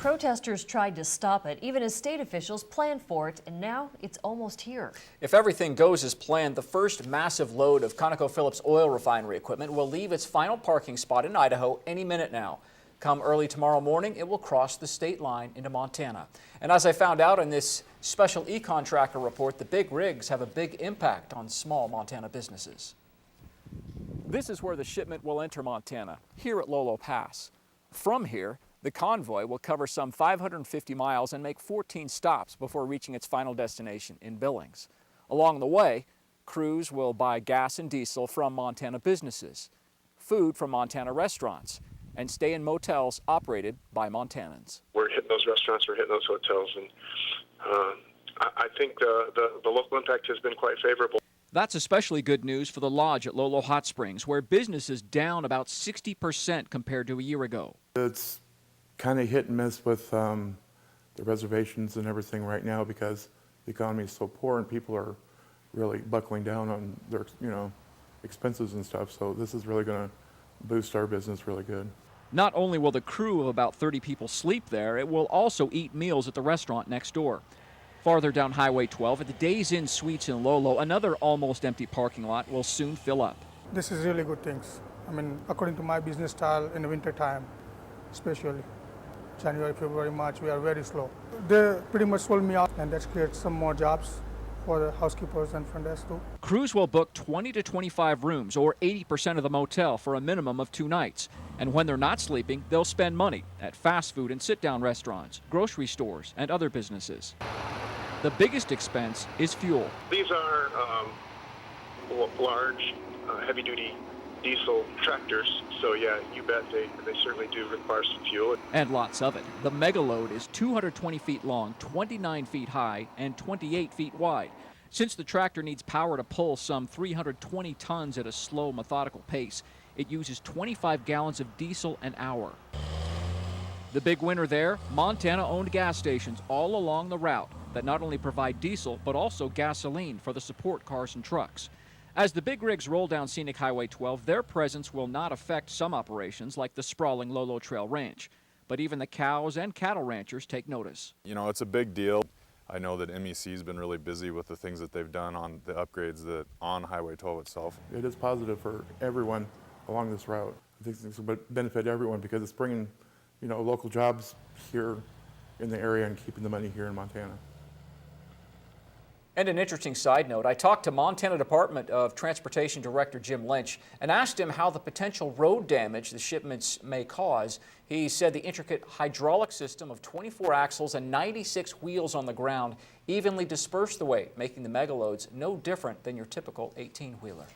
Protesters tried to stop it, even as state officials planned for it, and now it's almost here. If everything goes as planned, the first massive load of ConocoPhillips oil refinery equipment will leave its final parking spot in Idaho any minute now. Come early tomorrow morning, it will cross the state line into Montana. And as I found out in this special e-contractor report, the big rigs have a big impact on small Montana businesses. This is where the shipment will enter Montana, here at Lolo Pass. From here, the convoy will cover some 550 miles and make 14 stops before reaching its final destination in Billings. Along the way, crews will buy gas and diesel from Montana businesses, food from Montana restaurants, and stay in motels operated by Montanans. We're hitting those restaurants, we're hitting those hotels, and I think the local impact has been quite favorable. That's especially good news for the lodge at Lolo Hot Springs, where business is down about 60% compared to a year ago. It's kind of hit and miss with the reservations and everything right now because the economy is so poor and people are really buckling down on their expenses and stuff. So this is really going to boost our business really good. Not only will the crew of about 30 people sleep there, it will also eat meals at the restaurant next door. Farther down Highway 12 at the Days Inn Suites in Lolo, another almost empty parking lot will soon fill up. This is really good things. I mean, according to my business style in the winter time, especially January, February, March, we are very slow. They pretty much sold me out, and that's created some more jobs for the housekeepers and front desk too. Crews will book 20 to 25 rooms, or 80% of the motel, for a minimum of 2 nights. And when they're not sleeping, they'll spend money at fast food and sit-down restaurants, grocery stores, and other businesses. The biggest expense is fuel. These are large, heavy-duty diesel tractors, so yeah, you bet they certainly do require some fuel. And lots of it. The Megaload is 220 feet long, 29 feet high, and 28 feet wide. Since the tractor needs power to pull some 320 tons at a slow, methodical pace, it uses 25 gallons of diesel an hour. The big winner there, Montana-owned gas stations all along the route that not only provide diesel, but also gasoline for the support cars and trucks. As the big rigs roll down scenic Highway 12, their presence will not affect some operations like the sprawling Lolo Trail Ranch. But even the cows and cattle ranchers take notice. You know, it's a big deal. I know that MEC's been really busy with the things that they've done on the upgrades on Highway 12 itself. It is positive for everyone along this route. I think this will benefit everyone because it's bringing, local jobs here in the area and keeping the money here in Montana. And an interesting side note, I talked to Montana Department of Transportation Director Jim Lynch and asked him how the potential road damage the shipments may cause. He said the intricate hydraulic system of 24 axles and 96 wheels on the ground evenly disperse the weight, making the Megaloads no different than your typical 18-wheeler.